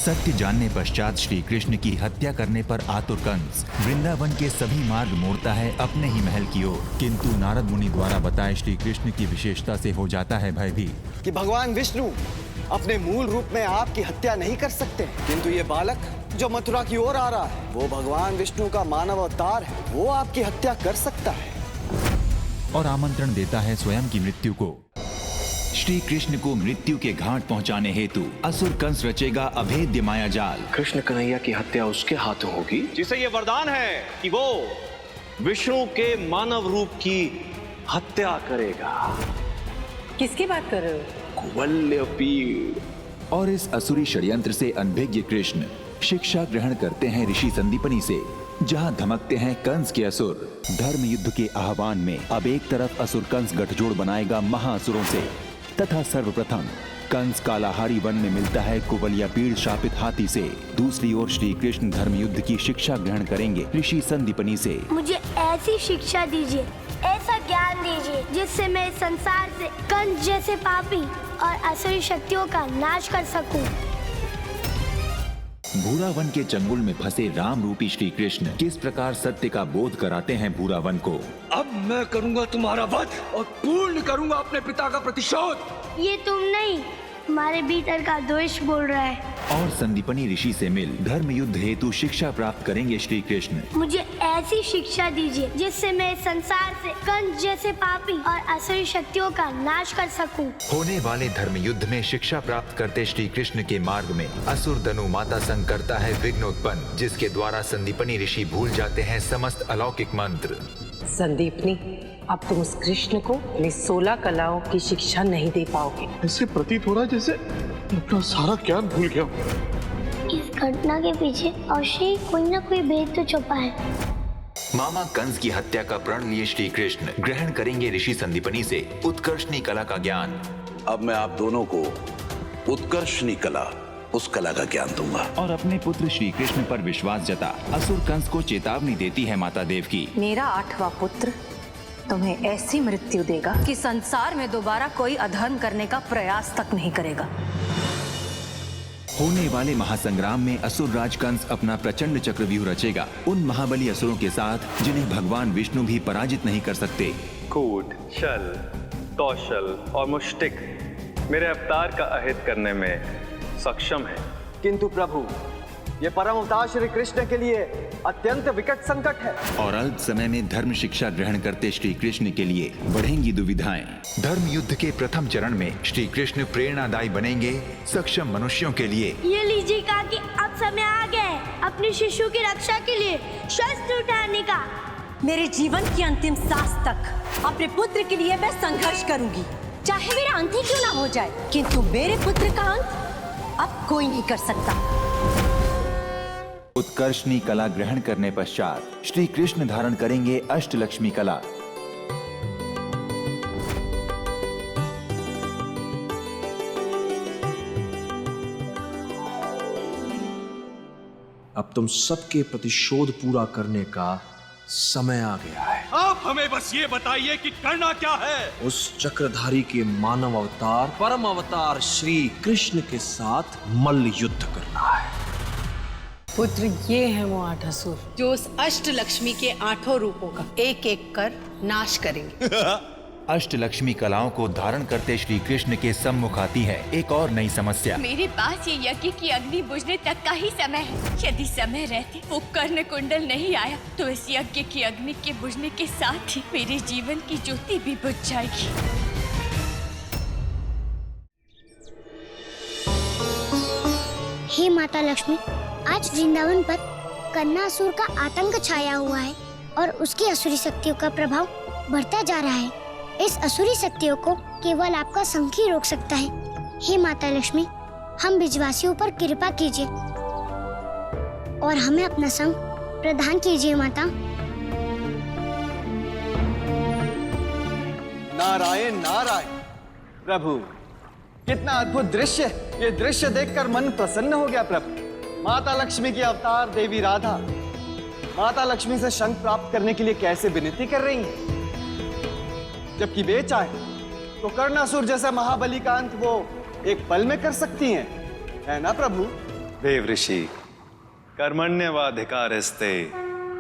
सत्य जानने पश्चात श्री कृष्ण की हत्या करने पर आतुर कंस वृंदावन के सभी मार्ग मोड़ता है अपने ही महल की ओर, किंतु नारद मुनि द्वारा बताए श्री कृष्ण की विशेषता से हो जाता है भयभीत कि भगवान विष्णु अपने मूल रूप में आपकी हत्या नहीं कर सकते, किंतु ये बालक जो मथुरा की ओर आ रहा है वो भगवान विष्णु का मानव अवतार है, वो आपकी हत्या कर सकता है। और आमंत्रण देता है स्वयं की मृत्यु को। श्री कृष्ण को मृत्यु के घाट पहुंचाने हेतु असुर कंस रचेगा अभेद्य माया जाल। कृष्ण कन्हैया की हत्या उसके हाथों होगी जिसे ये वरदान है कि वो विष्णु के मानव रूप की हत्या करेगा। किसकी बात कर रहे हो? कुवल्यपीड़। और इस असुरी षड्यंत्र से अनभिज्ञ कृष्ण शिक्षा ग्रहण करते हैं ऋषि संदीपनी से, जहां धमकते हैं कंस के असुर। धर्म युद्ध के आह्वान में अब एक तरफ असुर कंस गठजोड़ बनाएगा महाअसुरों से, तथा सर्वप्रथम कंस कालाहारी वन में मिलता है कुवलयापीड़ शापित हाथी से। दूसरी ओर श्री कृष्ण धर्म युद्ध की शिक्षा ग्रहण करेंगे ऋषि संदीपनी से। मुझे ऐसी शिक्षा दीजिए, ऐसा ज्ञान दीजिए जिससे मैं इस संसार से कंस जैसे पापी और असुरी शक्तियों का नाश कर सकूं। भूरा वन के चंगुल में फंसे राम रूपी श्री कृष्ण किस प्रकार सत्य का बोध कराते हैं भूरा वन को। अब मैं करूंगा तुम्हारा वध और पूर्ण करूंगा अपने पिता का प्रतिशोध। ये तुम नहीं, हमारे भीतर का द्वेष बोल रहा है। और संदीपनी ऋषि से मिल धर्म युद्ध हेतु शिक्षा प्राप्त करेंगे श्री कृष्ण। मुझे ऐसी शिक्षा दीजिए जिससे मैं इस संसार से कंस जैसे पापी और असुरी शक्तियों का नाश कर सकूं। होने वाले धर्म युद्ध में शिक्षा प्राप्त करते श्री कृष्ण के मार्ग में असुर धनु माता संग करता है विघ्नोत्पन्न, जिसके द्वारा संदीपनी ऋषि भूल जाते हैं समस्त अलौकिक मंत्र। संदीपनी, अब तुम उस कृष्ण को अपनी 16 कलाओं की शिक्षा नहीं दे पाओगे। ऐसे प्रतीत हो रहा है जैसे अपना सारा ज्ञान भूल गया। इस घटना के पीछे अवश्य ही कोई न कोई भेद तो छुपा है। मामा कंस की हत्या का प्रण लिए श्री कृष्ण ग्रहण करेंगे ऋषि संदीपनी से उत्कर्षणी कला का ज्ञान। अब मैं आप दोनों को उत्कर्षणी कला, उस कला का ज्ञान दूंगा। और अपने पुत्र श्री कृष्ण पर विश्वास जता असुर कंस को चेतावनी देती है माता देव की। मेरा 8वां पुत्र तुम्हें ऐसी मृत्यु देगा कि संसार में दोबारा कोई अधर्म करने का प्रयास तक नहीं करेगा। होने वाले महासंग्राम में असुर राज कंस अपना प्रचंड चक्रव्यूह रचेगा उन महाबली असुरों के साथ जिन्हें भगवान विष्णु भी पराजित नहीं कर सकते। कूट, छल, कौशल और मुष्टिक मेरे अवतार का अहित करने में सक्षम है। किंतु प्रभु, ये परम अवतार श्री कृष्ण के लिए अत्यंत विकट संकट है। और अल्प समय में धर्म शिक्षा ग्रहण करते श्री कृष्ण के लिए बढ़ेंगी दुविधाएं। धर्म युद्ध के प्रथम चरण में श्री कृष्ण प्रेरणादायी बनेंगे सक्षम मनुष्यों के लिए। ये लीजिए कहा कि अब समय आ गया है अपने शिशु की रक्षा के लिए शस्त्र उठाने का। मेरे जीवन की अंतिम सांस तक अपने पुत्र के लिए मैं संघर्ष करूंगी, चाहे मेरा अंत ही क्यों ना हो जाए, किंतु मेरे पुत्र का अंत अब कोई नहीं कर सकता। उत्कर्षणी कला ग्रहण करने पश्चात श्री कृष्ण धारण करेंगे अष्टलक्ष्मी कला। अब तुम सबके प्रतिशोध पूरा करने का समय आ गया है। आप हमें बस ये बताइए कि करना क्या है। उस चक्रधारी के मानव अवतार परम अवतार श्री कृष्ण के साथ मल्ल युद्ध करना है। पुत्र, ये है वो 8 असुर जो उस अष्टलक्ष्मी के 8 रूपों का एक एक कर नाश करेंगे। अष्टलक्ष्मी कलाओं को धारण करते श्री कृष्ण के सम्मुख आती है एक और नई समस्या। मेरे पास ये यज्ञ की अग्नि बुझने तक का ही समय है। यदि समय रहते वो कर्ण कुंडल नहीं आया तो इस यज्ञ की अग्नि के बुझने के साथ ही मेरे जीवन की ज्योति भी बुझ जाएगी। हे माता लक्ष्मी, आज वृंदावन पर कन्नासुर का आतंक छाया हुआ है और उसकी असुरी शक्तियों का प्रभाव बढ़ता जा रहा है। इस असुरी शक्तियों को केवल आपका संख ही रोक सकता है। हे माता लक्ष्मी, हम ब्रजवासियों पर कृपा कीजिए और हमें अपना संग प्रदान कीजिए माता। नारायण नारायण। प्रभु, कितना अद्भुत दृश्य। ये दृश्य देखकर मन प्रसन्न हो गया प्रभु। माता लक्ष्मी की अवतार देवी राधा माता लक्ष्मी से शंख प्राप्त करने के लिए कैसे विनती कर रही हैं, जबकि वे चाहे तो कर्णासुर जैसा महाबली का अंत वो एक पल में कर सकती हैं, है ना प्रभु? देव ऋषि, कर्मण्यवाधिकारस्ते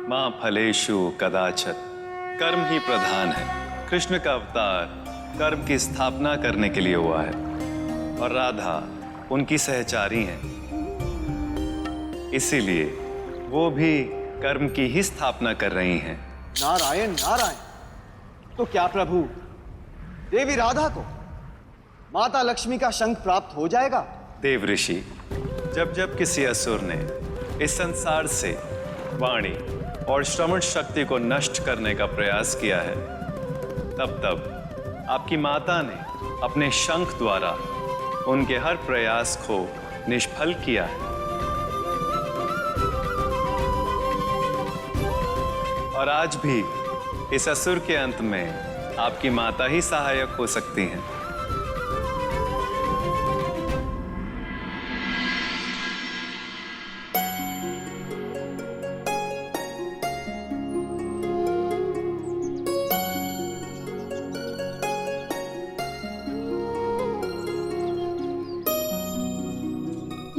मां फलेषु कदाचन। कर्म ही प्रधान है। कृष्ण का अवतार कर्म की स्थापना करने के लिए हुआ है और राधा उनकी सहचारी हैं। इसीलिए वो भी कर्म की ही स्थापना कर रही हैं। नारायण नारायण। तो क्या प्रभु देवी राधा को माता लक्ष्मी का शंख प्राप्त हो जाएगा? देव ऋषि, जब जब किसी असुर ने इस संसार से वाणी और श्रवण शक्ति को नष्ट करने का प्रयास किया है, तब तब आपकी माता ने अपने शंख द्वारा उनके हर प्रयास को निष्फल किया है। और आज भी इस असुर के अंत में आपकी माता ही सहायक हो सकती हैं।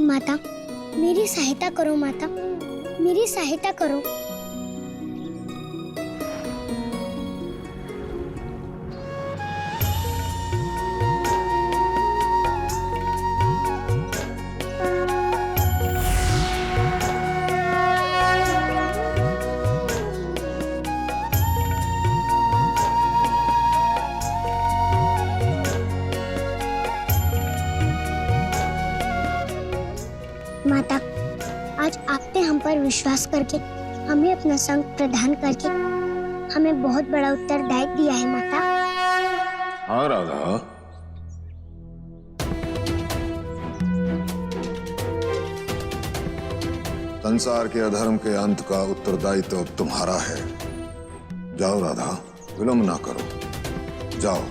माता, मेरी सहायता करो माता, मेरी सहायता करो। माता, आज आपने हम पर विश्वास करके हमें अपना संग प्रदान करके हमें बहुत बड़ा उत्तरदायित्व दिया है माता। हाँ राधा, संसार के अधर्म के अंत का उत्तरदायित्व अब तुम्हारा है। जाओ राधा, विलंब ना करो, जाओ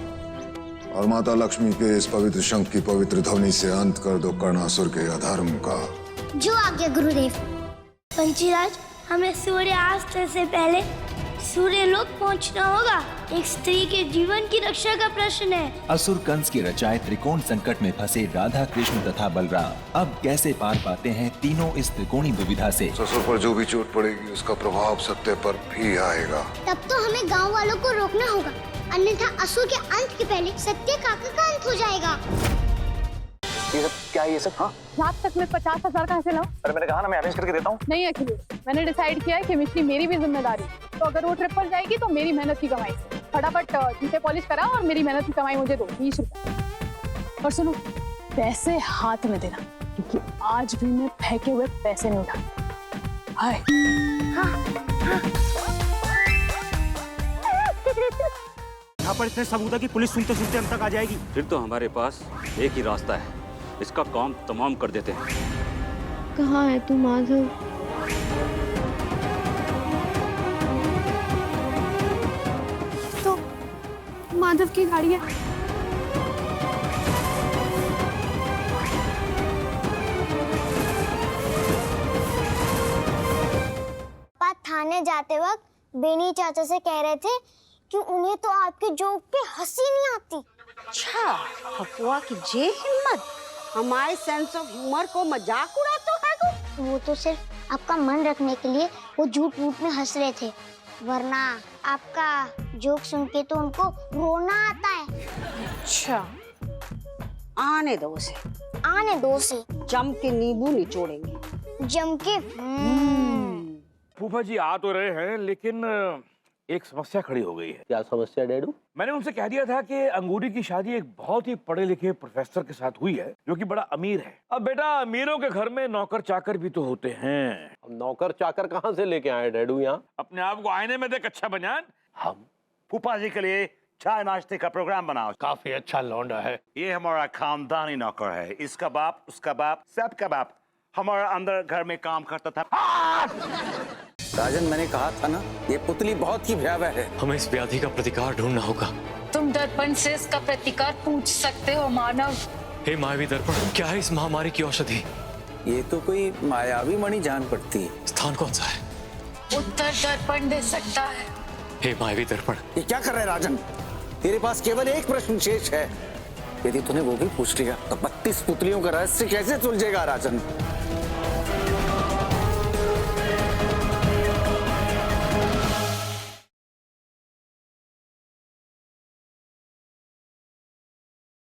और माता लक्ष्मी के इस पवित्र शंख की पवित्र ध्वनि से अंत कर दो कर्णासुर के अधर्म का। जो आज्ञा गुरुदेव। पंचीराज, हमें सूर्यास्त से पहले सूर्यलोक पहुंचना होगा। एक स्त्री के जीवन की रक्षा का प्रश्न है। असुर कंस के रचाए त्रिकोण संकट में फंसे राधा, कृष्ण तथा बलराम अब कैसे पार पाते हैं तीनों इस त्रिकोणी दुविधा से। ससुर पर जो भी चोट पड़ेगी उसका प्रभाव सत्य पर भी आएगा। तब तो हमें गांव वालों को रोकना होगा, अन्यथा असुर के अंत के पहले सत्य काका का अंत हो जाएगा। ये सब क्या है? ये सब हाँ, रात तक में 50,000 कहाँ से लाऊं? अरे मैंने कहा ना, मैं अरेंज करके देता हूँ। नहीं अखिलेश, मैंने डिसाइड किया है केमिस्ट्री मेरी भी जिम्मेदारी। तो अगर वो ट्रिप पर जाएगी तो मेरी मेहनत की कमाई। फटाफट जूते पॉलिश करा और मेरी मेहनत की कमाई मुझे दो 20 रुपए। और सुनो, पैसे हाथ में देना, क्योंकि आज भी मैं फेंके हुए पैसे नहीं उठा। हाय। यहाँ पर इतने सबूत है कि पुलिस सुनते सुनते हम तक आ जाएगी। फिर तो हमारे पास एक ही रास्ता है, इसका काम तमाम कर देते हैं। कहाँ है तू माधव? तो माधव की गाड़ी है। पापा थाने जाते वक्त बेनी चाचा से कह रहे थे कि उन्हें तो आपके जोक पे हंसी नहीं आती। अच्छा, हपुआ की जे हिम्मत हमारे सेंस ऑफ ह्यूमर को मजाक उड़ाता है को। वो तो सिर्फ आपका मन रखने के लिए वो झूठ मूठ में हंस रहे थे, वरना आपका जोक सुन के तो उनको रोना आता है। अच्छा, आने दो उसे, आने दो से, जम के नींबू निचोड़ेंगे। जम के। फूफा जी आ तो रहे हैं, लेकिन एक समस्या खड़ी हो गई है। क्या समस्या डैडू? मैंने उनसे कह दिया था कि अंगूरी की शादी एक बहुत ही पढ़े लिखे प्रोफेसर के साथ हुई है, जो कि बड़ा अमीर है। अब बेटा, अमीरों के घर में नौकर चाकर भी तो होते हैं। अब नौकर चाकर कहाँ से लेके आए डैडू यहाँ? अपने आप को आईने में देख अच्छा बनियान। हम फूफा जी के लिए चाय नाश्ते का प्रोग्राम बनाओ। काफी अच्छा लौंडा है। ये हमारा खानदानी नौकर है। इसका बाप, उसका बाप, सबका बाप हमारा अंदर घर में काम करता था। राजन, मैंने कहा था ना, ये पुतली बहुत ही भयावह है। हमें इस व्याधि का प्रतिकार ढूंढना होगा। तुम दर्पण से इसका प्रतिकार पूछ सकते हो मानव। हे मायावी दर्पण, क्या है इस महामारी की औषधि? ये तो कोई मायावी मणि जान पड़ती है। स्थान कौन सा है? उत्तर दर्पण दे सकता है। हे मायावी दर्पण, ये क्या कर रहे राजन? तेरे पास केवल एक प्रश्न शेष है। यदि तूने वो भी पूछ लिया तो 32 पुतलियों का रहस्य कैसे सुलझेगा राजन?